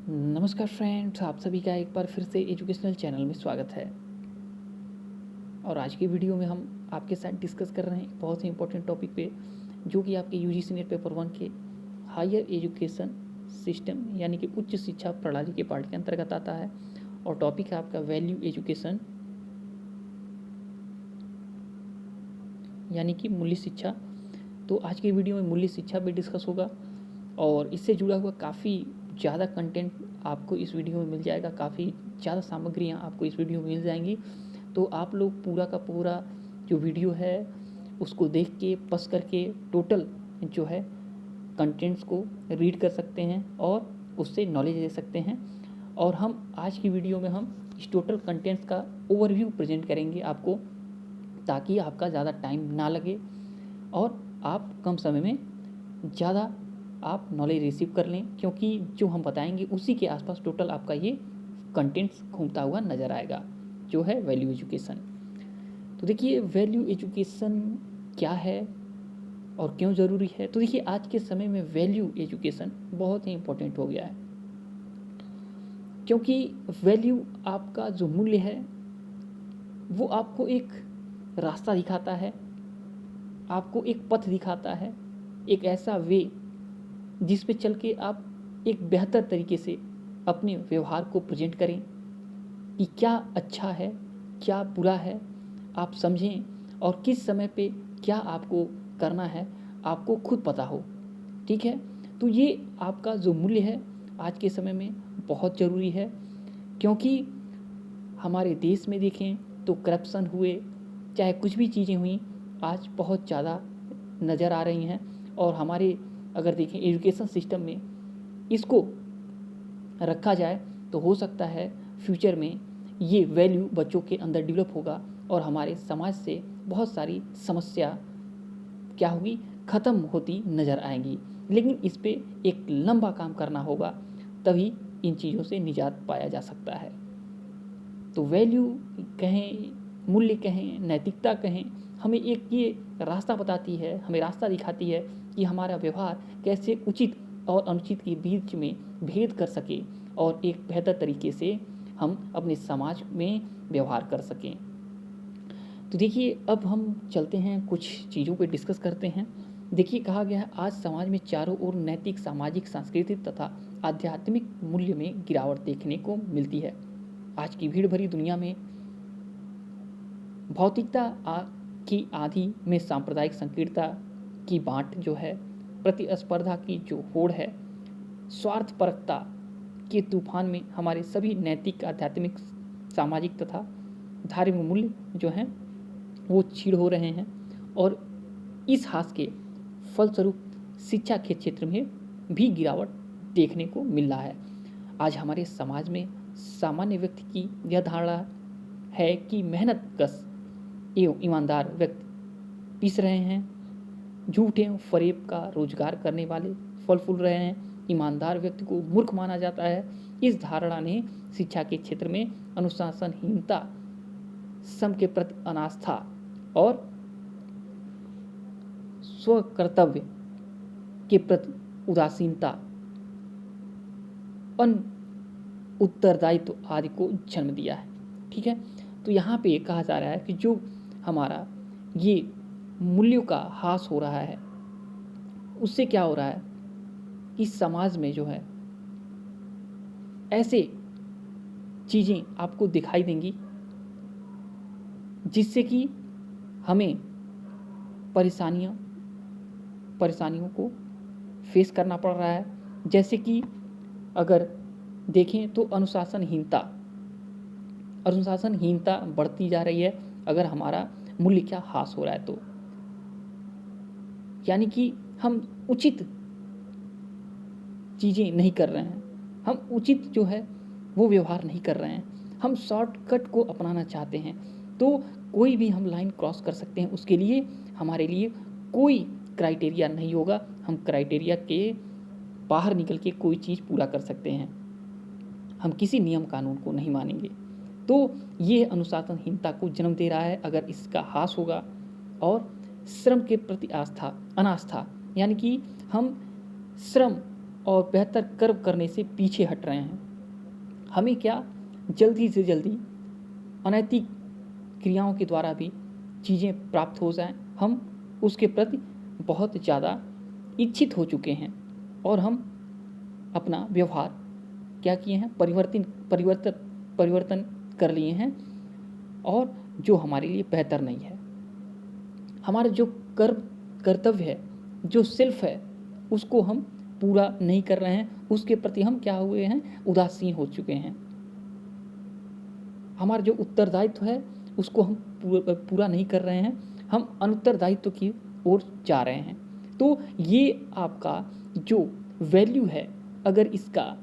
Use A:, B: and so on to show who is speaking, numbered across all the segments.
A: नमस्कार फ्रेंड्स, आप सभी का एक बार फिर से एजुकेशनल चैनल में स्वागत है। और आज की वीडियो में हम आपके साथ डिस्कस कर रहे हैं एक बहुत ही इंपॉर्टेंट टॉपिक पे, जो कि आपके यूजीसी नेट पेपर 1 के हायर एजुकेशन सिस्टम यानी कि उच्च शिक्षा प्रणाली के पार्ट के अंतर्गत आता है। और टॉपिक है आपका वैल्यू एजुकेशन यानी कि मूल्य शिक्षा। तो आज की वीडियो में मूल्य शिक्षा भी डिस्कस होगा और इससे जुड़ा हुआ काफ़ी ज़्यादा कंटेंट आपको इस वीडियो में मिल जाएगा। काफ़ी ज़्यादा सामग्रियाँ आपको इस वीडियो में मिल जाएंगी। तो आप लोग पूरा का पूरा जो वीडियो है उसको देख के पस करके टोटल जो है कंटेंट्स को रीड कर सकते हैं और उससे नॉलेज ले सकते हैं। और हम आज की वीडियो में हम इस टोटल कंटेंट्स का ओवरव्यू प्रेजेंट करेंगे आपको, ताकि आपका ज़्यादा टाइम ना लगे और आप कम समय में ज़्यादा आप नॉलेज रिसीव कर लें, क्योंकि जो हम बताएंगे उसी के आसपास टोटल आपका ये कंटेंट्स घूमता हुआ नज़र आएगा, जो है वैल्यू एजुकेशन। तो देखिए वैल्यू एजुकेशन क्या है और क्यों ज़रूरी है। तो देखिए आज के समय में वैल्यू एजुकेशन बहुत ही इम्पोर्टेंट हो गया है, क्योंकि वैल्यू आपका जो मूल्य है वो आपको एक रास्ता दिखाता है, आपको एक पथ दिखाता है, एक ऐसा वे जिस पे चल के आप एक बेहतर तरीके से अपने व्यवहार को प्रेजेंट करें कि क्या अच्छा है क्या बुरा है, आप समझें और किस समय पे क्या आपको करना है आपको खुद पता हो। ठीक है, तो ये आपका जो मूल्य है आज के समय में बहुत ज़रूरी है, क्योंकि हमारे देश में देखें तो करप्शन हुए चाहे कुछ भी चीज़ें हुई आज बहुत ज़्यादा नज़र आ रही हैं। और हमारे अगर देखें एजुकेशन सिस्टम में इसको रखा जाए तो हो सकता है फ्यूचर में ये वैल्यू बच्चों के अंदर डेवलप होगा और हमारे समाज से बहुत सारी समस्या क्या होगी, ख़त्म होती नज़र आएंगी। लेकिन इस पे एक लंबा काम करना होगा, तभी इन चीज़ों से निजात पाया जा सकता है। तो वैल्यू कहें, मूल्य कहें, नैतिकता कहें, हमें एक ये रास्ता बताती है, हमें रास्ता दिखाती है कि हमारा व्यवहार कैसे उचित और अनुचित के बीच में भेद कर सके और एक बेहतर तरीके से हम अपने समाज में व्यवहार कर सकें। तो देखिए अब हम चलते हैं कुछ चीज़ों पे डिस्कस करते हैं। देखिए कहा गया है आज समाज में चारों ओर नैतिक, सामाजिक, सांस्कृतिक तथा आध्यात्मिक मूल्य में गिरावट देखने को मिलती है। आज की भीड़ भरी दुनिया में भौतिकता की आंधी में सांप्रदायिक संकीर्णता की बांट जो है, प्रतिस्पर्धा की जो होड़ है, स्वार्थपरकता के तूफान में हमारे सभी नैतिक, आध्यात्मिक, सामाजिक तथा धार्मिक मूल्य जो हैं वो छीड़ हो रहे हैं। और इस हास के फलस्वरूप शिक्षा के क्षेत्र में भी गिरावट देखने को मिल रहा है। आज हमारे समाज में सामान्य व्यक्ति की यह धारणा है कि मेहनत कश एवं ईमानदार व्यक्ति पिस रहे हैं, झूठ एवं फरेब का रोजगार करने वाले फल फूल रहे हैं, ईमानदार व्यक्ति को मूर्ख माना जाता है। इस धारणा ने शिक्षा के क्षेत्र में अनुशासनहीनता, श्रम के प्रति अनास्था और स्वकर्तव्य के प्रति उदासीनता, अन उत्तरदायित्व आदि को जन्म दिया है। ठीक है, तो यहाँ पे कहा जा रहा है कि जो हमारा ये मूल्यों का ह्रास हो रहा है, उससे क्या हो रहा है कि समाज में जो है ऐसे चीज़ें आपको दिखाई देंगी जिससे कि हमें परेशानियों को फेस करना पड़ रहा है। जैसे कि अगर देखें तो अनुशासनहीनता बढ़ती जा रही है अगर हमारा मूल्य क्या ह्रास हो रहा है तो, यानी कि हम उचित चीज़ें नहीं कर रहे हैं, हम उचित जो है वो व्यवहार नहीं कर रहे हैं, हम शॉर्टकट को अपनाना चाहते हैं। तो कोई भी हम लाइन क्रॉस कर सकते हैं, उसके लिए हमारे लिए कोई क्राइटेरिया नहीं होगा, हम क्राइटेरिया के बाहर निकल के कोई चीज़ पूरा कर सकते हैं, हम किसी नियम कानून को नहीं मानेंगे। तो ये अनुशासनहीनता को जन्म दे रहा है अगर इसका ह्रास होगा। और श्रम के प्रति अनास्था, यानी कि हम श्रम और बेहतर कर्म करने से पीछे हट रहे हैं। हमें क्या जल्दी से जल्दी अनैतिक क्रियाओं के द्वारा भी चीज़ें प्राप्त हो जाएं, हम उसके प्रति बहुत ज़्यादा इच्छित हो चुके हैं और हम अपना व्यवहार क्या किए हैं, परिवर्तन कर लिए हैं और जो हमारे लिए बेहतर नहीं है। हमारा जो कर्तव्य है, जो सेल्फ है, उसको हम पूरा नहीं कर रहे हैं, उसके प्रति हम क्या हुए हैं, उदासीन हो चुके हैं। हमारा जो उत्तरदायित्व है उसको हम पूरा नहीं कर रहे हैं, हम अनुत्तरदायित्व की ओर जा रहे हैं। तो ये आपका जो वैल्यू है, अगर इसका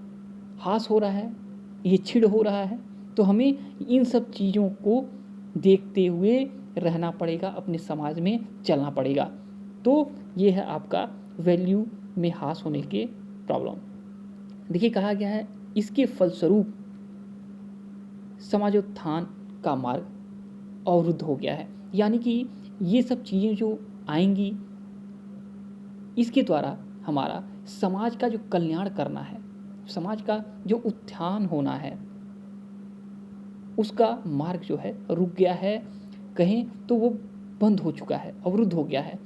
A: ह्रास हो रहा है, ये छिड़ हो रहा है, तो हमें इन सब चीज़ों को देखते हुए रहना पड़ेगा, अपने समाज में चलना पड़ेगा। तो ये है आपका वैल्यू में ह्रास होने के प्रॉब्लम। देखिए कहा गया है इसके फलस्वरूप समाजोत्थान का मार्ग अवरुद्ध हो गया है। यानी कि ये सब चीज़ें जो आएंगी, इसके द्वारा हमारा समाज का जो कल्याण करना है, समाज का जो उत्थान होना है, उसका मार्ग जो है रुक गया है, कहें तो वो बंद हो चुका है, अवरुद्ध हो गया है।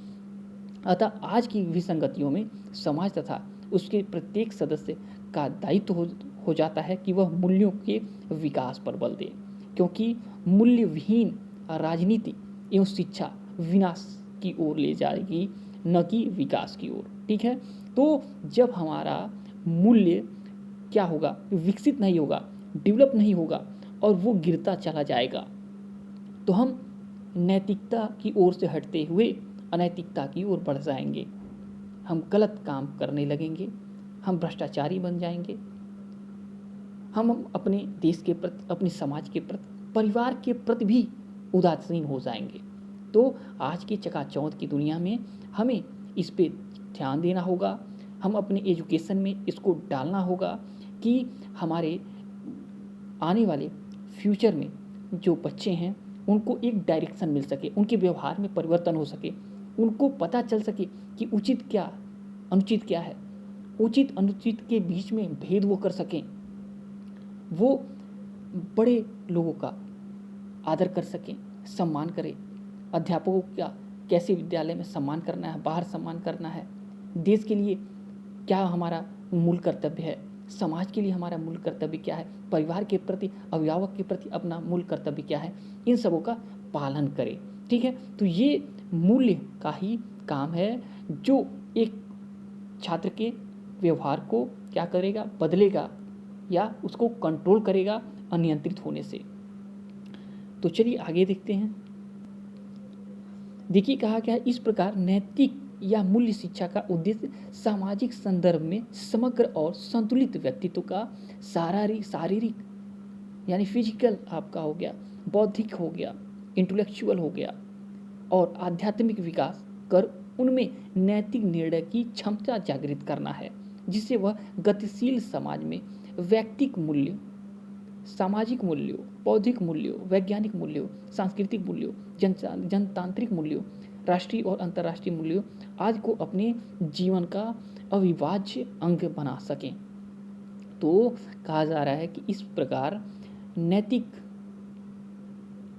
A: अतः आज की विसंगतियों में समाज तथा उसके प्रत्येक सदस्य का दायित्व हो जाता है कि वह मूल्यों के विकास पर बल दे, क्योंकि मूल्य विहीन राजनीति एवं शिक्षा विनाश की ओर ले जाएगी, न कि विकास की ओर। ठीक है, तो जब हमारा मूल्य क्या होगा, विकसित नहीं होगा, डेवलप नहीं होगा और वो गिरता चला जाएगा, तो हम नैतिकता की ओर से हटते हुए अनैतिकता की ओर बढ़ जाएंगे, हम गलत काम करने लगेंगे, हम भ्रष्टाचारी बन जाएंगे, हम अपने देश के प्रति, अपने समाज के प्रति, परिवार के प्रति भी उदासीन हो जाएंगे। तो आज की चकाचौंध की दुनिया में हमें इस पे ध्यान देना होगा, हम अपने एजुकेशन में इसको डालना होगा कि हमारे आने वाले फ्यूचर में जो बच्चे हैं उनको एक डायरेक्शन मिल सके, उनके व्यवहार में परिवर्तन हो सके, उनको पता चल सके कि उचित क्या अनुचित क्या है, उचित अनुचित के बीच में भेद वो कर सकें, वो बड़े लोगों का आदर कर सकें, सम्मान करें, अध्यापकों का कैसे विद्यालय में सम्मान करना है, बाहर सम्मान करना है, देश के लिए क्या हमारा मूल कर्तव्य है, समाज के लिए हमारा मूल कर्तव्य क्या है, परिवार के प्रति, अभिभावक के प्रति अपना मूल कर्तव्य क्या है, इन सबों का पालन करें। ठीक है, तो ये मूल्य का ही काम है जो एक छात्र के व्यवहार को क्या करेगा, बदलेगा या उसको कंट्रोल करेगा अनियंत्रित होने से। तो चलिए आगे देखते हैं। देखिए कहा गया इस प्रकार नैतिक या मूल्य शिक्षा का उद्देश्य सामाजिक संदर्भ में समग्र और संतुलित व्यक्तित्व का शारीरिक यानी फिजिकल आपका हो गया, बौद्धिक हो गया, इंटेलेक्चुअल हो गया और आध्यात्मिक विकास कर उनमें नैतिक निर्णय की क्षमता जागृत करना है, जिससे वह गतिशील समाज में व्यक्तिक मूल्य, सामाजिक मूल्यों, बौद्धिक मूल्यों, वैज्ञानिक मूल्यों, सांस्कृतिक मूल्यों, जनतांत्रिक मूल्यों, राष्ट्रीय और अंतर्राष्ट्रीय मूल्यों आदि को अपने जीवन का अविभाज्य अंग बना सकें। तो कहा जा रहा है कि इस प्रकार नैतिक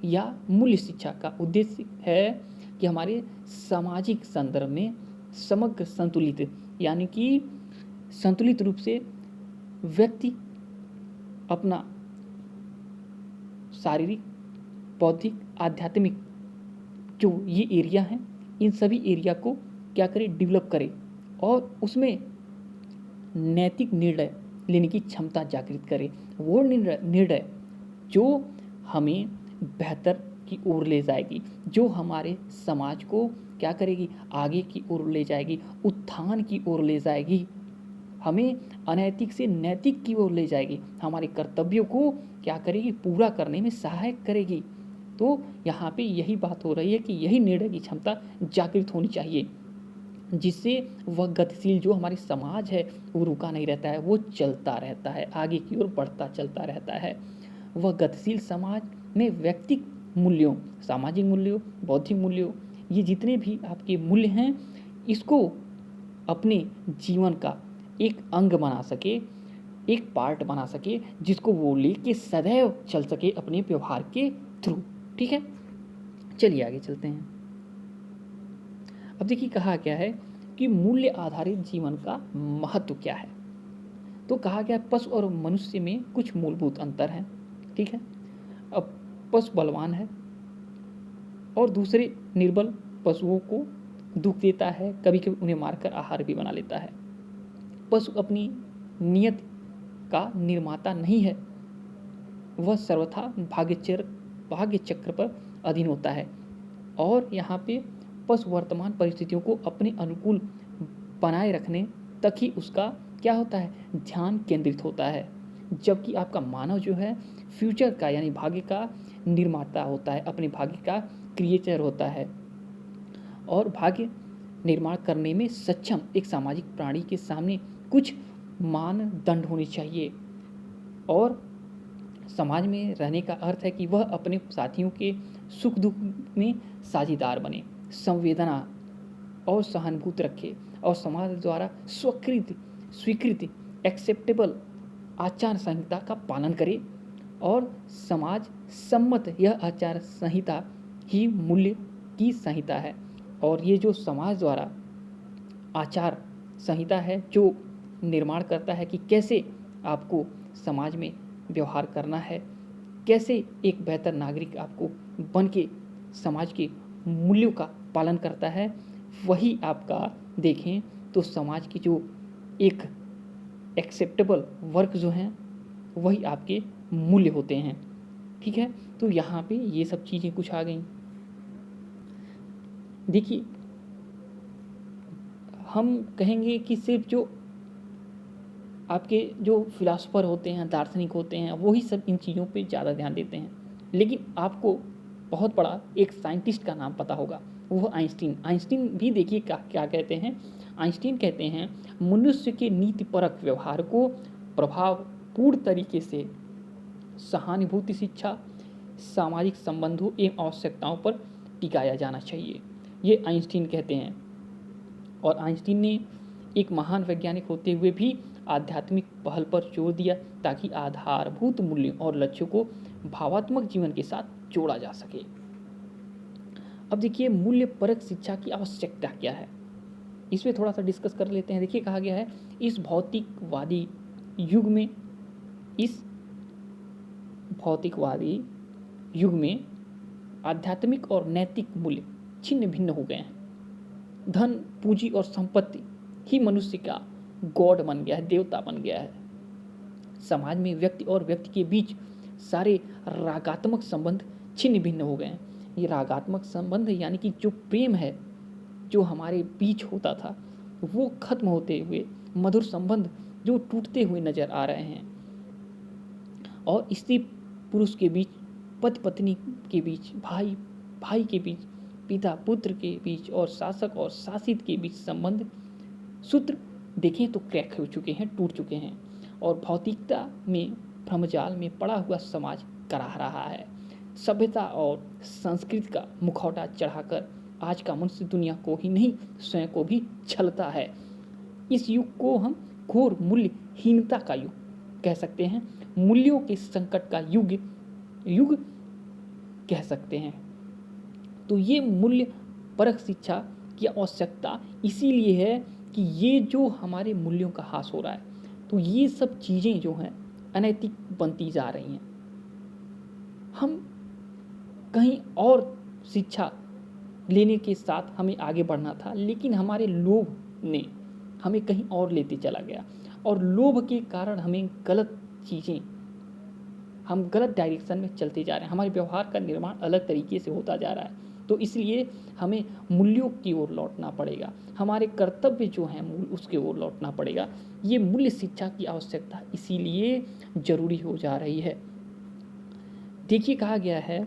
A: या मूल्य शिक्षा का उद्देश्य है कि हमारे सामाजिक संदर्भ में समग्र संतुलित यानी कि संतुलित रूप से व्यक्ति अपना शारीरिक, बौद्धिक, आध्यात्मिक जो ये एरिया हैं, इन सभी एरिया को क्या करे, डेवलप करे और उसमें नैतिक निर्णय लेने की क्षमता जागृत करे। वो निर्णय जो हमें बेहतर की ओर ले जाएगी, जो हमारे समाज को क्या करेगी, आगे की ओर ले जाएगी, उत्थान की ओर ले जाएगी, हमें अनैतिक से नैतिक की ओर ले जाएगी, हमारे कर्तव्यों को क्या करेगी, पूरा करने में सहायक करेगी। तो यहाँ पे यही बात हो रही है कि यही निर्णय की क्षमता जागृत होनी चाहिए, जिससे वह गतिशील जो हमारी समाज है वो रुका नहीं रहता है, वो चलता रहता है, आगे की ओर बढ़ता चलता रहता है। वह गतिशील समाज में व्यक्तिक मूल्यों, सामाजिक मूल्यों, बौद्धिक मूल्यों, ये जितने भी आपके मूल्य हैं, इसको अपने जीवन का एक अंग बना सके, एक पार्ट बना सके, जिसको वो लेके सदैव चल सके अपने व्यवहार के थ्रू। ठीक है, चलिए आगे चलते हैं। अब देखिए कहा क्या है कि मूल्य आधारित जीवन का महत्व क्या है। तो कहा गया पशु और मनुष्य में कुछ मूलभूत अंतर हैं। ठीक है, अब पशु बलवान है और दूसरे निर्बल पशुओं को दुख देता है, कभी कभी उन्हें मारकर आहार भी बना लेता है। पशु अपनी नियत का निर्माता नहीं है, वह सर्वथा भाग्य चक्र पर अधीन होता है और यहाँ पे पशु वर्तमान परिस्थितियों को अपने अनुकूल बनाए रखने तक ही उसका क्या होता है, ध्यान केंद्रित होता है। जबकि आपका मानव जो है फ्यूचर का यानी भाग्य का निर्माता होता है, अपने भाग्य का क्रिएटर होता है और भाग्य निर्माण करने में सक्षम एक सामाजिक प्राणी के सामने कुछ मानदंड होने चाहिए। और समाज में रहने का अर्थ है कि वह अपने साथियों के सुख दुख में साझेदार बने, संवेदना और सहानुभूति रखे और समाज द्वारा स्वीकृत एक्सेप्टेबल आचार संहिता का पालन करे। और समाज सम्मत यह आचार संहिता ही मूल्य की संहिता है। और ये जो समाज द्वारा आचार संहिता है जो निर्माण करता है कि कैसे आपको समाज में व्यवहार करना है, कैसे एक बेहतर नागरिक आपको बन के समाज के मूल्यों का पालन करता है, वही आपका देखें तो समाज की जो एक एक्सेप्टेबल वर्क जो हैं वही आपके मूल्य होते हैं। ठीक है, तो यहाँ पे ये सब चीज़ें कुछ आ गई। देखिए हम कहेंगे कि सिर्फ जो आपके जो फिलासफर होते हैं, दार्शनिक होते हैं, वही सब इन चीज़ों पे ज़्यादा ध्यान देते हैं। लेकिन आपको बहुत बड़ा एक साइंटिस्ट का नाम पता होगा, वो आइंस्टीन भी देखिए क्या कहते हैं। आइंस्टीन कहते हैं मनुष्य के नीतिपरक व्यवहार को प्रभावपूर्ण तरीके से सहानुभूति शिक्षा, सामाजिक संबंधों एवं आवश्यकताओं पर टिकाया जाना चाहिए, ये आइंस्टीन कहते हैं। और आइंस्टीन ने एक महान वैज्ञानिक होते हुए भी आध्यात्मिक पहल पर जोर दिया ताकि आधारभूत मूल्यों और लक्ष्यों को भावात्मक जीवन के साथ जोड़ा जा सके। अब देखिए मूल्य परक शिक्षा की आवश्यकता क्या है, इसमें थोड़ा सा डिस्कस कर लेते हैं। देखिए कहा गया है इस भौतिकवादी युग में आध्यात्मिक और नैतिक मूल्य छिन्न भिन्न हो गए हैं। धन, पूंजी और संपत्ति ही मनुष्य का गॉड बन गया है, देवता बन गया है। समाज में व्यक्ति और व्यक्ति के बीच सारे रागात्मक संबंध छिन्न भिन्न हो गए हैं। ये रागात्मक संबंध यानी कि जो प्रेम है जो हमारे बीच होता था वो खत्म होते हुए मधुर संबंध जो टूटते हुए नजर आ रहे हैं। और स्त्री पुरुष के बीच, पति पत्नी के बीच, भाई भाई के बीच, पिता पुत्र के बीच और शासक और शासित के बीच संबंध सूत्र देखें तो क्रैक हो चुके हैं, टूट चुके हैं। और भौतिकता में भ्रमजाल में पड़ा हुआ समाज कराह रहा है। सभ्यता और संस्कृति का मुखौटा चढ़ाकर आज का मनुष्य दुनिया को ही नहीं स्वयं को भी छलता है। इस युग को हम घोर मूल्यहीनता का युग कह सकते हैं, मूल्यों के संकट का युग कह सकते हैं। तो ये मूल्य परक शिक्षा की आवश्यकता इसीलिए है कि ये जो हमारे मूल्यों का ह्रास हो रहा है, तो ये सब चीज़ें जो हैं अनैतिक बनती जा रही हैं। हम कहीं और शिक्षा लेने के साथ हमें आगे बढ़ना था, लेकिन हमारे लोभ ने हमें कहीं और लेते चला गया और लोभ के कारण हम गलत डायरेक्शन में चलते जा रहे हैं। हमारे व्यवहार का निर्माण अलग तरीके से होता जा रहा है। तो इसलिए हमें मूल्यों की ओर लौटना पड़ेगा, हमारे कर्तव्य जो हैं मूल उसकी ओर लौटना पड़ेगा। ये मूल्य शिक्षा की आवश्यकता इसीलिए जरूरी हो जा रही है। देखिए कहा गया है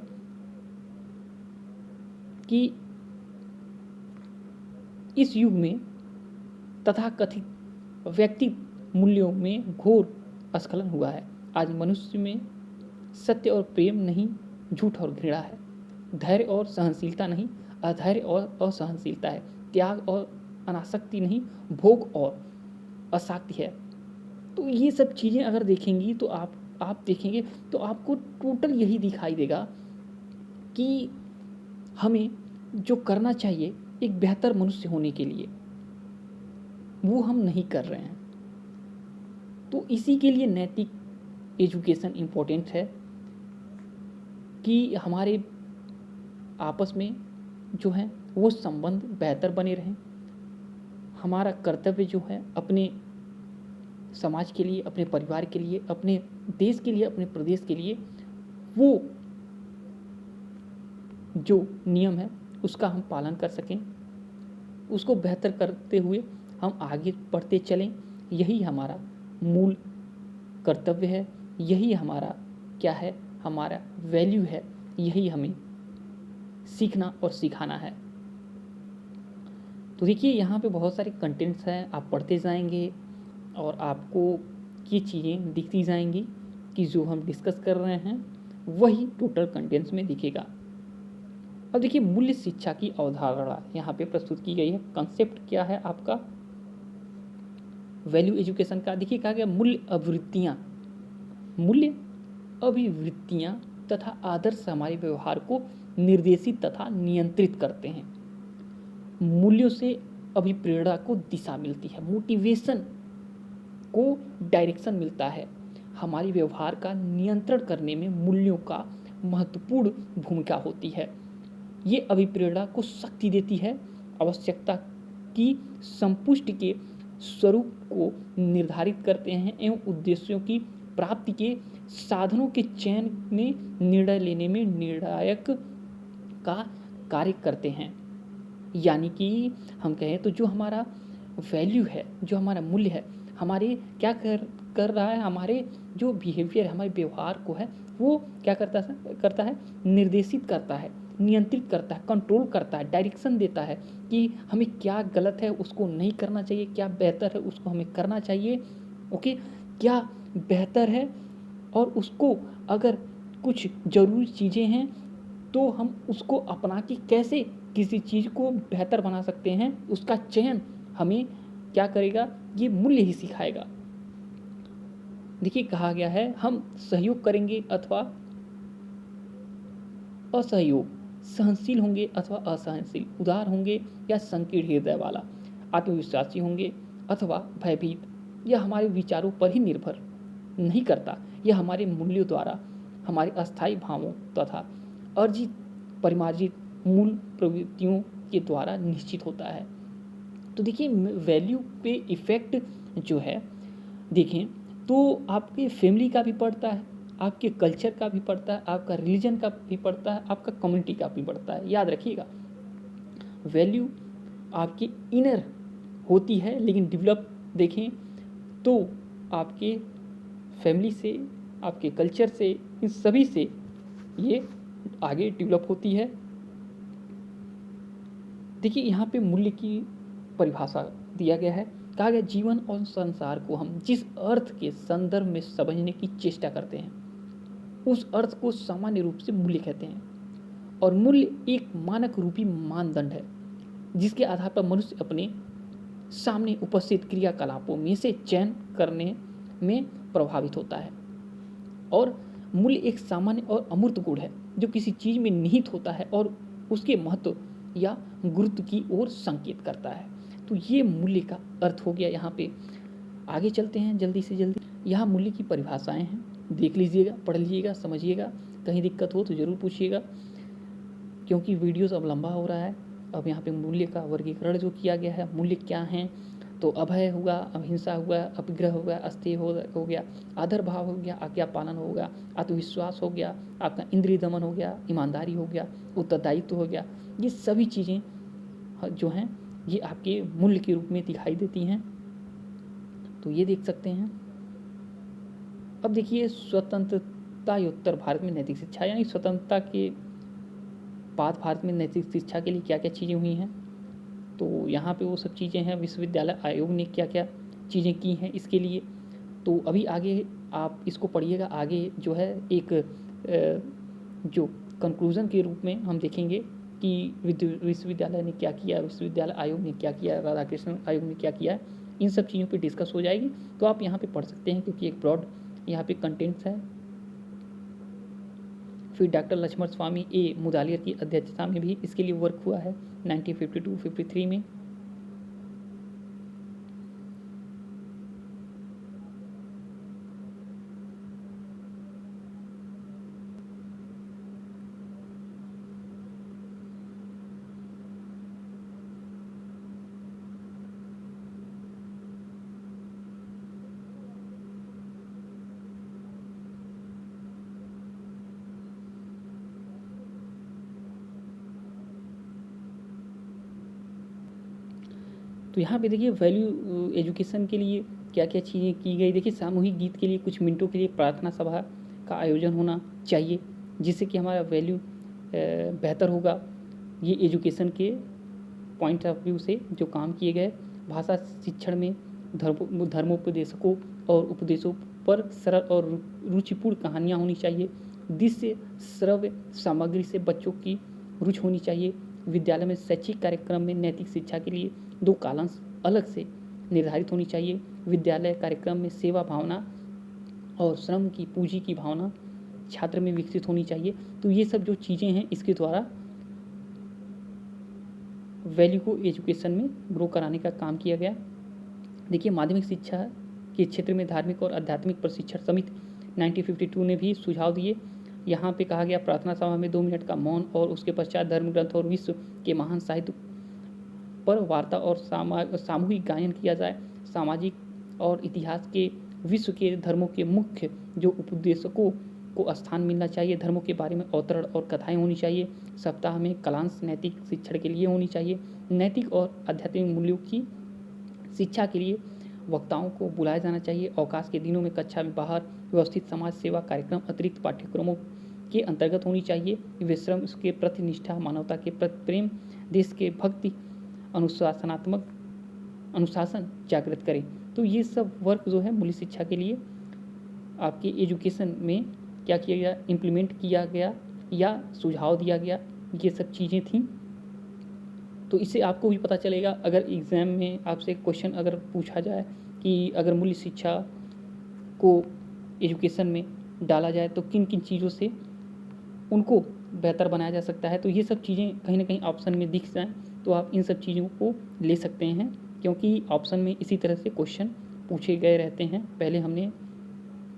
A: कि इस युग में तथाकथित व्यक्ति मूल्यों में घोर स्खलन हुआ है। आज मनुष्य में सत्य और प्रेम नहीं, झूठ और घृणा है। धैर्य और सहनशीलता नहीं, अधैर्य और असहनशीलता है। त्याग और अनासक्ति नहीं, भोग और अशाक्ति है। तो ये सब चीज़ें अगर देखेंगी तो आप देखेंगे तो आपको टोटल यही दिखाई देगा कि हमें जो करना चाहिए एक बेहतर मनुष्य होने के लिए वो हम नहीं कर रहे हैं। तो इसी के लिए नैतिक एजुकेशन इम्पोर्टेंट है कि हमारे आपस में जो है वो संबंध बेहतर बने रहें। हमारा कर्तव्य जो है अपने समाज के लिए, अपने परिवार के लिए, अपने देश के लिए, अपने प्रदेश के लिए वो जो नियम है उसका हम पालन कर सकें, उसको बेहतर करते हुए हम आगे बढ़ते चलें। यही हमारा मूल कर्तव्य है, यही हमारा क्या है, हमारा वैल्यू है, यही हमें सीखना और सिखाना है। तो देखिए यहाँ पे बहुत सारे कंटेंट्स हैं, आप पढ़ते जाएंगे और आपको ये चीज़ें दिखती जाएंगी कि जो हम डिस्कस कर रहे हैं वही टोटल कंटेंट्स में दिखेगा। अब देखिए मूल्य शिक्षा की अवधारणा यहाँ पे प्रस्तुत की गई है। कंसेप्ट क्या है आपका वैल्यू एजुकेशन का? देखिए कहा गया मूल्य अभिवृत्तियाँ तथा आदर्श हमारे व्यवहार को निर्देशित तथा नियंत्रित करते हैं। मूल्यों से अभिप्रेरणा को दिशा मिलती है, मोटिवेशन को डायरेक्शन मिलता है। हमारी व्यवहार का नियंत्रण करने में मूल्यों का महत्वपूर्ण भूमिका होती है। ये अभिप्रेरणा को शक्ति देती है, आवश्यकता की संपुष्टि के स्वरूप को निर्धारित करते हैं एवं उद्देश्यों की प्राप्ति के साधनों के चयन में निर्णय लेने में निर्णायक का कार्य करते हैं। यानी कि हम कहें तो जो हमारा वैल्यू है, जो हमारा मूल्य है, हमारे क्या कर रहा है, हमारे जो बिहेवियर, हमारे व्यवहार को है वो क्या करता है, निर्देशित करता है, नियंत्रित करता है, कंट्रोल करता है, डायरेक्शन देता है कि हमें क्या गलत है उसको नहीं करना चाहिए, क्या बेहतर है उसको हमें करना चाहिए। ओके, क्या बेहतर है और उसको अगर कुछ ज़रूरी चीज़ें हैं तो हम उसको अपना के कैसे किसी चीज़ को बेहतर बना सकते हैं, उसका चयन हमें क्या करेगा, ये मूल्य ही सिखाएगा। देखिए कहा गया है हम सहयोग करेंगे अथवा असहयोग, सहनशील होंगे अथवा असहनशील, उदार होंगे या संकीर्ण हृदय वाला, आत्मविश्वासी होंगे अथवा भयभीत, यह हमारे विचारों पर ही निर्भर नहीं करता। यह हमारे मूल्यों द्वारा हमारे अस्थायी भावों तथा अर्जित परिमार्जित मूल प्रवृत्तियों के द्वारा निश्चित होता है। तो देखिए वैल्यू पे इफ़ेक्ट जो है देखें तो आपके फैमिली का भी पड़ता है, आपके कल्चर का भी पड़ता है, आपका रिलीजन का भी पड़ता है, आपका कम्युनिटी का भी पड़ता है। याद रखिएगा वैल्यू आपकी इनर होती है, लेकिन डेवलप देखें तो आपके फैमिली से, आपके कल्चर से, इन सभी से ये आगे डेवलप होती है। देखिए यहाँ पे मूल्य की परिभाषा दिया गया है, कहा गया जीवन और संसार को हम जिस अर्थ के संदर्भ में समझने की चेष्टा करते हैं उस अर्थ को सामान्य रूप से मूल्य कहते हैं। और मूल्य एक मानक रूपी मानदंड है जिसके आधार पर मनुष्य अपने सामने उपस्थित क्रियाकलापों में से चयन करने में प्रभावित होता है। और मूल्य एक सामान्य और अमूर्त गुण है जो किसी चीज़ में निहित होता है और उसके महत्व या गुरुत्व की ओर संकेत करता है। तो ये मूल्य का अर्थ हो गया। यहाँ पे आगे चलते हैं जल्दी से जल्दी। यहाँ मूल्य की परिभाषाएं हैं, देख लीजिएगा, पढ़ लीजिएगा, समझिएगा। कहीं दिक्कत हो तो ज़रूर पूछिएगा क्योंकि वीडियोस अब लंबा हो रहा है। अब यहाँ पे मूल्य का वर्गीकरण जो किया गया है, मूल्य क्या हैं, तो अभय हुआ, अहिंसा हुआ, अपग्रह हो गया, अस्तेय हो गया, आदर भाव हो गया, आज्ञा पालन हो गया, आत्मविश्वास हो गया, आपका इंद्रिय दमन हो गया, ईमानदारी हो गया, उत्तरदायित्व हो गया। ये सभी चीज़ें जो हैं ये आपके मूल्य के रूप में दिखाई देती हैं। तो ये देख सकते हैं। अब देखिए स्वतंत्रतायोत्तर भारत में नैतिक शिक्षा, यानी स्वतंत्रता के बाद भारत में नैतिक शिक्षा के लिए क्या क्या चीज़ें हुई हैं, तो यहाँ पे वो सब चीज़ें हैं। विश्वविद्यालय आयोग ने क्या क्या चीज़ें की हैं इसके लिए, तो अभी आगे आप इसको पढ़िएगा। आगे जो है एक जो कंक्लूज़न के रूप में हम देखेंगे कि विश्वविद्यालय ने क्या किया, विश्वविद्यालय आयोग ने क्या किया, राधाकृष्णन आयोग ने क्या किया, इन सब चीज़ों पे डिस्कस हो जाएगी। तो आप यहाँ पे पढ़ सकते हैं क्योंकि एक ब्रॉड यहाँ पे कंटेंट्स है। फिर डॉक्टर लक्ष्मण स्वामी ए मुदालियर की अध्यक्षता में भी इसके लिए वर्क हुआ है 1952-53 में। तो यहाँ पे देखिए वैल्यू एजुकेशन के लिए क्या क्या चीज़ें की गई। देखिए सामूहिक गीत के लिए कुछ मिनटों के लिए प्रार्थना सभा का आयोजन होना चाहिए जिससे कि हमारा वैल्यू बेहतर होगा। ये एजुकेशन के पॉइंट ऑफ व्यू से जो काम किए गए। भाषा शिक्षण में धर्मोपदेशकों और उपदेशों पर सरल और रुचिपूर्ण कहानियाँ होनी चाहिए। दृश्य श्रव्य सामग्री से बच्चों की रुचि होनी चाहिए। विद्यालय में शैक्षिक कार्यक्रम में नैतिक शिक्षा के लिए 2 कालांश अलग से निर्धारित होनी चाहिए। विद्यालय कार्यक्रम में सेवा भावना और श्रम की पूंजी की भावना छात्र में विकसित होनी चाहिए। तो ये सब जो चीज़ें हैं इसके द्वारा वैल्यू को एजुकेशन में ग्रो कराने का काम किया गया। देखिए माध्यमिक शिक्षा के क्षेत्र में धार्मिक और आध्यात्मिक प्रशिक्षण समिति 1952 ने भी सुझाव दिए। यहाँ पे कहा गया प्रार्थना सभा में 2 मिनट का मौन और उसके पश्चात धर्म ग्रंथ और विश्व के महान साहित्य पर वार्ता और सामूहिक गायन किया जाए। सामाजिक और इतिहास के विश्व के धर्मों के मुख्य जो उपदेशकों को स्थान मिलना चाहिए। धर्मों के बारे में अवतरण और कथाएं होनी चाहिए। सप्ताह में कलांश नैतिक शिक्षण के लिए होनी चाहिए। नैतिक और आध्यात्मिक मूल्यों की शिक्षा के लिए वक्ताओं को बुलाया जाना चाहिए। अवकाश के दिनों में कक्षा में बाहर व्यवस्थित समाज सेवा कार्यक्रम अतिरिक्त पाठ्यक्रमों के अंतर्गत होनी चाहिए। वे श्रम के प्रति निष्ठा, मानवता के प्रति प्रेम, देश के भक्ति, अनुशासन जागृत करें। तो ये सब वर्क जो है मूल्य शिक्षा के लिए आपके एजुकेशन में क्या किया गया, इम्प्लीमेंट किया गया या सुझाव दिया गया, ये सब चीज़ें थीं। तो इससे आपको भी पता चलेगा अगर एग्ज़ाम में आपसे क्वेश्चन अगर पूछा जाए कि अगर मूल्य शिक्षा को एजुकेशन में डाला जाए तो किन किन चीज़ों से उनको बेहतर बनाया जा सकता है। तो ये सब चीज़ें कहीं ना कहीं ऑप्शन में दिख जाएँ तो आप इन सब चीज़ों को ले सकते हैं क्योंकि ऑप्शन में इसी तरह से क्वेश्चन पूछे गए रहते हैं। पहले हमने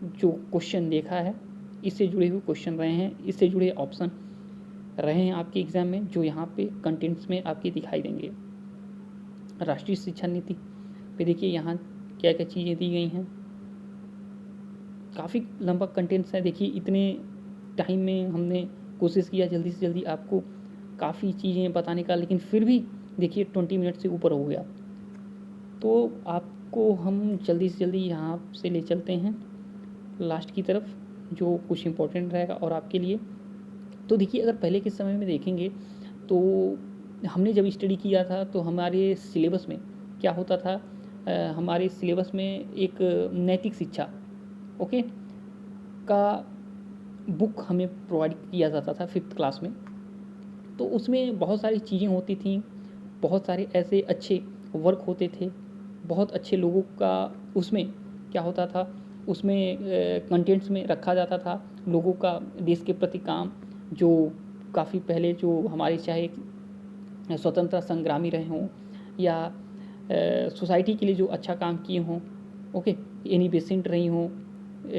A: जो क्वेश्चन देखा है इससे जुड़े हुए क्वेश्चन रहे हैं, इससे जुड़े ऑप्शन रहे हैं आपके एग्ज़ाम में जो यहाँ पे कंटेंट्स में आपके दिखाई देंगे। राष्ट्रीय शिक्षा नीति पे देखिए यहाँ क्या क्या चीज़ें दी गई हैं। काफ़ी लंबा कंटेंट्स है। देखिए इतने टाइम में हमने कोशिश किया जल्दी से जल्दी आपको काफ़ी चीज़ें बताने का, लेकिन फिर भी देखिए 20 मिनट से ऊपर हो गया। तो आपको हम जल्दी से जल्दी यहाँ से ले चलते हैं लास्ट की तरफ जो कुछ इम्पोर्टेंट रहेगा और आपके लिए। तो देखिए अगर पहले के समय में देखेंगे तो हमने जब स्टडी किया था तो हमारे सिलेबस में क्या होता था, हमारे सिलेबस में एक नैतिक शिक्षा का बुक हमें प्रोवाइड किया जाता था 5th क्लास में। तो उसमें बहुत सारी चीज़ें होती थी, बहुत सारे ऐसे अच्छे वर्क होते थे, बहुत अच्छे लोगों का उसमें क्या होता था, उसमें कंटेंट्स में रखा जाता था लोगों का देश के प्रति काम, जो काफ़ी पहले जो हमारे चाहे स्वतंत्रता संग्रामी रहे हों या सोसाइटी के लिए जो अच्छा काम किए हों, एनी बेसेंट रही हों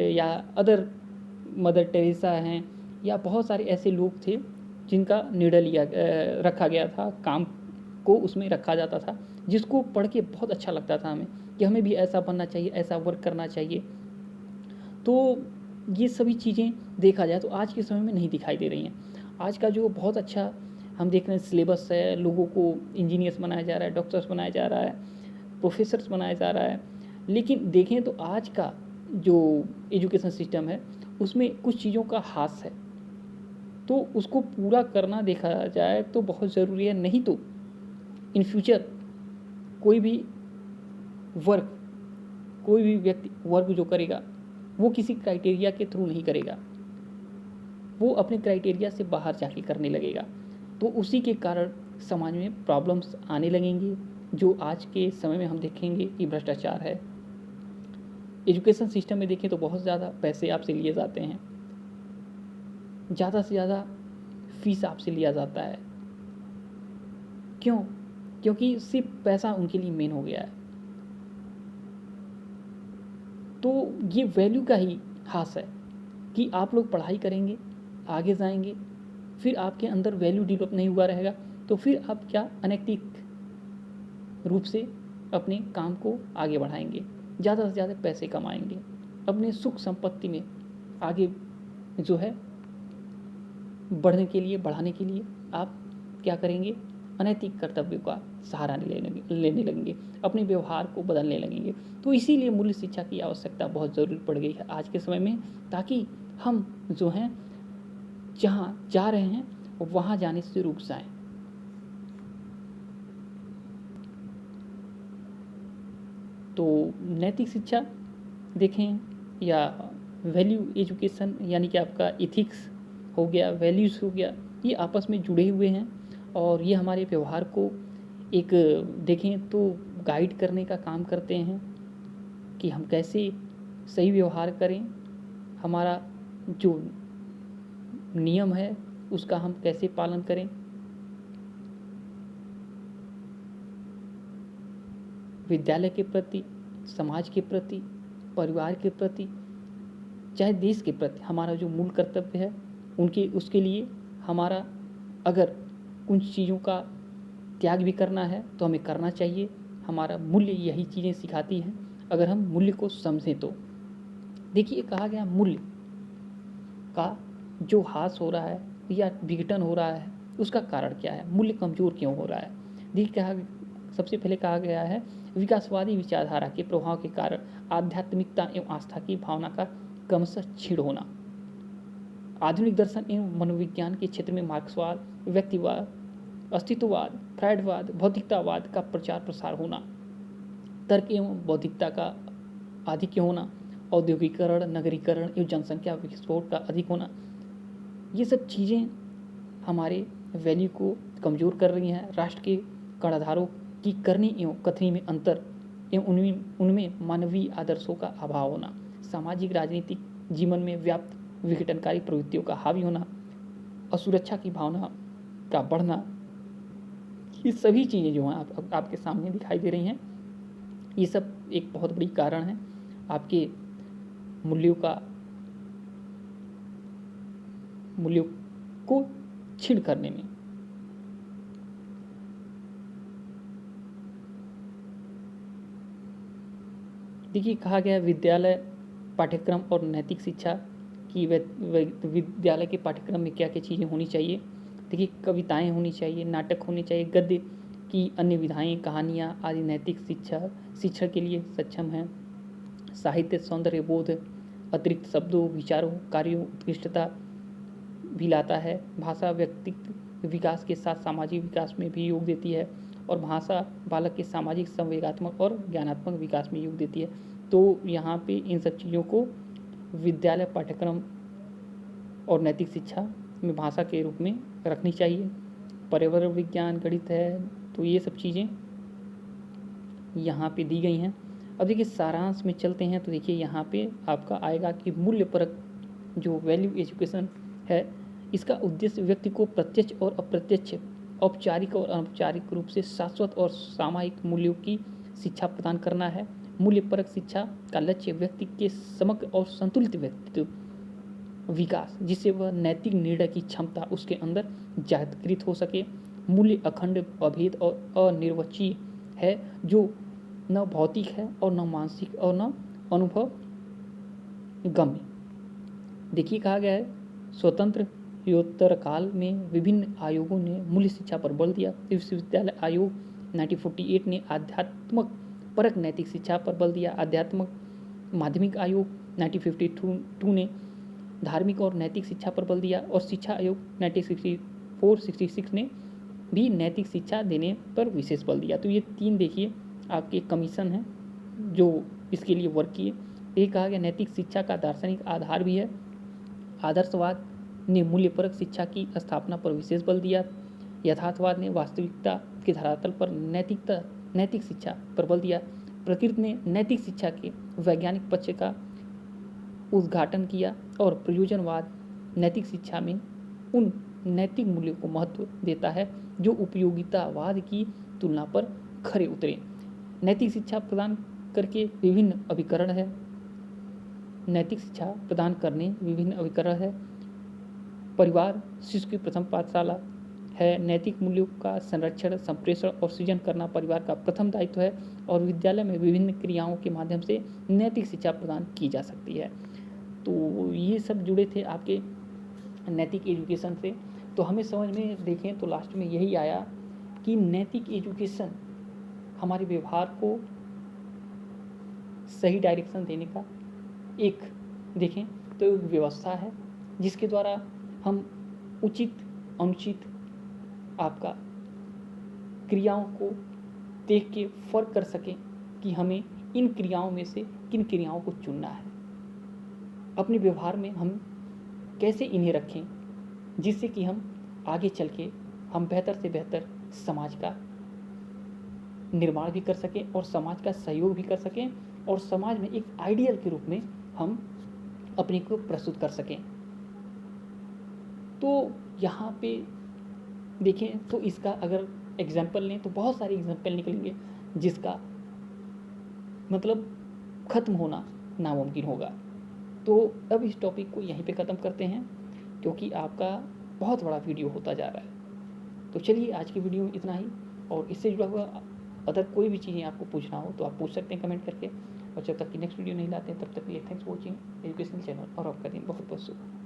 A: या अदर मदर टेरेसा हैं या बहुत सारे ऐसे लोग थे जिनका निर्णय रखा गया था, काम को उसमें रखा जाता था, जिसको पढ़ के बहुत अच्छा लगता था हमें कि हमें भी ऐसा बनना चाहिए, ऐसा वर्क करना चाहिए। तो ये सभी चीज़ें देखा जाए तो आज के समय में नहीं दिखाई दे रही हैं। आज का जो बहुत अच्छा हम देख रहे हैं सिलेबस है, लोगों को इंजीनियर्स बनाया जा रहा है, डॉक्टर्स बनाया जा रहा है, प्रोफेसर्स बनाया जा रहा है, लेकिन देखें तो आज का जो एजुकेशन सिस्टम है उसमें कुछ चीज़ों का हास है, तो उसको पूरा करना देखा जाए तो बहुत ज़रूरी है। नहीं तो इन फ्यूचर कोई भी व्यक्ति वर्क जो करेगा वो किसी क्राइटेरिया के थ्रू नहीं करेगा, वो अपने क्राइटेरिया से बाहर जाके करने लगेगा। तो उसी के कारण समाज में प्रॉब्लम्स आने लगेंगी, जो आज के समय में हम देखेंगे कि भ्रष्टाचार है। एजुकेशन सिस्टम में देखें तो बहुत ज़्यादा पैसे आपसे लिए जाते हैं, ज़्यादा से ज़्यादा फीस आपसे लिया जाता है। क्यों? क्योंकि सिर्फ पैसा उनके लिए मेन हो गया है। तो ये वैल्यू का ही हास है कि आप लोग पढ़ाई करेंगे, आगे जाएंगे, फिर आपके अंदर वैल्यू डेवलप नहीं हुआ रहेगा, तो फिर आप क्या अनैतिक रूप से अपने काम को आगे बढ़ाएंगे, ज़्यादा से ज़्यादा पैसे कमाएंगे, अपने सुख संपत्ति में आगे जो है बढ़ने के लिए, बढ़ाने के लिए आप क्या करेंगे, अनैतिक कर्तव्यों का सहारा लेने लगेंगे, अपने व्यवहार को बदलने लगेंगे। तो इसीलिए मूल्य शिक्षा की आवश्यकता बहुत ज़रूरी पड़ गई है आज के समय में, ताकि हम जो हैं जहाँ जा रहे हैं वहाँ जाने से रुक जाएं। तो नैतिक शिक्षा देखें या वैल्यू एजुकेशन, यानी कि आपका इथिक्स हो गया, वैल्यूज़ हो गया, ये आपस में जुड़े हुए हैं और ये हमारे व्यवहार को एक देखें तो गाइड करने का काम करते हैं कि हम कैसे सही व्यवहार करें, हमारा जो नियम है उसका हम कैसे पालन करें। विद्यालय के प्रति, समाज के प्रति, परिवार के प्रति, चाहे देश के प्रति हमारा जो मूल कर्तव्य है उसके लिए हमारा अगर कुछ चीज़ों का त्याग भी करना है तो हमें करना चाहिए। हमारा मूल्य यही चीज़ें सिखाती हैं, अगर हम मूल्य को समझें तो। देखिए, कहा गया मूल्य का जो ह्रास हो रहा है या विघटन हो रहा है उसका कारण क्या है, मूल्य कमज़ोर क्यों हो रहा है। देखिए, सबसे पहले कहा गया है विकासवादी विचारधारा के प्रभाव के कारण आध्यात्मिकता एवं आस्था की भावना का क्रमशः क्षीण होना। आधुनिक दर्शन एवं मनोविज्ञान के क्षेत्र में मार्क्सवाद, व्यक्तिवाद, अस्तित्ववाद, फ्रायडवाद, भौतिकतावाद का प्रचार प्रसार होना, तर्क एवं बौद्धिकता का आधिक्य होना, औद्योगिकरण, नगरीकरण एवं जनसंख्या विस्फोट का अधिक होना, ये सब चीज़ें हमारे वैल्यू को कमज़ोर कर रही हैं। राष्ट्र के कर्णधारों की करनी एवं कथनी में अंतर एवं उनमें मानवीय आदर्शों का अभाव होना, सामाजिक राजनीतिक जीवन में व्याप्त विघटनकारी प्रवृत्तियों का हावी होना, असुरक्षा की भावना का बढ़ना, ये सभी चीज़ें जो हैं आपके सामने दिखाई दे रही हैं, ये सब एक बहुत बड़ी कारण है आपके मूल्यों को क्षीण करने में। देखिए, कहा गया विद्यालय पाठ्यक्रम और नैतिक शिक्षा की विद्यालय के पाठ्यक्रम में क्या क्या चीज़ें होनी चाहिए। देखिए, कविताएं होनी चाहिए, नाटक होने चाहिए, गद्य की अन्य विधाएं, कहानियाँ आदि नैतिक शिक्षा के लिए सक्षम हैं। साहित्य सौंदर्य बोध, अतिरिक्त शब्दों, विचारों, कार्यों, उत्कृष्टता भी लाता है। भाषा व्यक्तित्व विकास के साथ सामाजिक विकास में भी योग देती है और भाषा बालक के सामाजिक, संवेगात्मक और ज्ञानात्मक विकास में योग देती है। तो यहाँ पे इन सब चीज़ों को विद्यालय पाठ्यक्रम और नैतिक शिक्षा में भाषा के रूप में रखनी चाहिए। पर्यावरण विज्ञान, गणित है, तो ये सब चीज़ें यहाँ पे दी गई हैं। अब देखिए, सारांश में चलते हैं तो देखिए यहाँ पे आपका आएगा कि मूल्यपरक जो वैल्यू एजुकेशन है, इसका उद्देश्य व्यक्ति को प्रत्यक्ष और अप्रत्यक्ष, औपचारिक और अनौपचारिक रूप से शाश्वत और सामायिक मूल्यों की शिक्षा प्रदान करना है। मूल्यपरक शिक्षा का लक्ष्य व्यक्ति के समग्र और संतुलित व्यक्तित्व विकास, जिससे वह नैतिक निर्णय की क्षमता उसके अंदर जागृत हो सके। मूल्य अखंड, अभेद और अनिर्वचनीय है, जो न भौतिक है और न मानसिक और न अनुभव गम्य। देखिए, कहा गया है स्वतंत्र योत्तर काल में विभिन्न आयोगों ने मूल्य शिक्षा पर बल दिया। विश्वविद्यालय आयोग 1948 ने आध्यात्मक परक नैतिक शिक्षा पर बल दिया। आध्यात्मक माध्यमिक आयोग 1952 ने धार्मिक और नैतिक शिक्षा पर बल दिया और शिक्षा आयोग 1964-66 ने भी नैतिक शिक्षा देने पर विशेष बल दिया। तो ये तीन देखिए आपके कमीशन हैं जो इसके लिए वर्क किए। ये कहा गया नैतिक शिक्षा का दार्शनिक आधार भी है। आदर्शवाद ने मूल्यपरक शिक्षा की स्थापना पर विशेष बल दिया। यथार्थवाद ने वास्तविकता के धरातल पर नैतिकता नैतिक शिक्षा पर बल दिया। प्रकृति ने नैतिक शिक्षा के वैज्ञानिक पक्ष का उद्घाटन किया और प्रयोजनवाद नैतिक शिक्षा में उन नैतिक मूल्यों को महत्व देता है जो उपयोगितावाद की तुलना पर खरे उतरे। नैतिक शिक्षा प्रदान करके विभिन्न अभिकरण है। नैतिक शिक्षा प्रदान करने विभिन्न अभिकरण है। परिवार शिशु की प्रथम पाठशाला है। नैतिक मूल्यों का संरक्षण, संप्रेषण और सृजन करना परिवार का प्रथम दायित्व है और विद्यालय में विभिन्न क्रियाओं के माध्यम से नैतिक शिक्षा प्रदान की जा सकती है। तो ये सब जुड़े थे आपके नैतिक एजुकेशन से। तो हमें समझ में देखें तो लास्ट में यही आया कि नैतिक एजुकेशन हमारे व्यवहार को सही डायरेक्शन देने का एक देखें तो एक व्यवस्था है जिसके द्वारा हम उचित अनुचित आपका क्रियाओं को देख के फर्क कर सकें कि हमें इन क्रियाओं में से किन क्रियाओं को चुनना है। अपने व्यवहार में हम कैसे इन्हें रखें जिससे कि हम आगे चल के हम बेहतर से बेहतर समाज का निर्माण भी कर सकें और समाज का सहयोग भी कर सकें और समाज में एक आइडियल के रूप में हम अपने को प्रस्तुत कर सकें। तो यहाँ पे देखें तो इसका अगर एग्जाम्पल लें तो बहुत सारे एग्जाम्पल निकलेंगे जिसका मतलब ख़त्म होना नामुमकिन होगा। तो अब इस टॉपिक को यहीं पे ख़त्म करते हैं क्योंकि आपका बहुत बड़ा वीडियो होता जा रहा है। तो चलिए आज की वीडियो में इतना ही, और इससे जुड़ा हुआ अगर कोई भी चीज़ें आपको पूछना हो तो आप पूछ सकते हैं कमेंट करके। और जब तक कि नेक्स्ट वीडियो नहीं लाते हैं तब तक के लिए thanks for watching education channel और आपका दिन बहुत बहुत शुभ।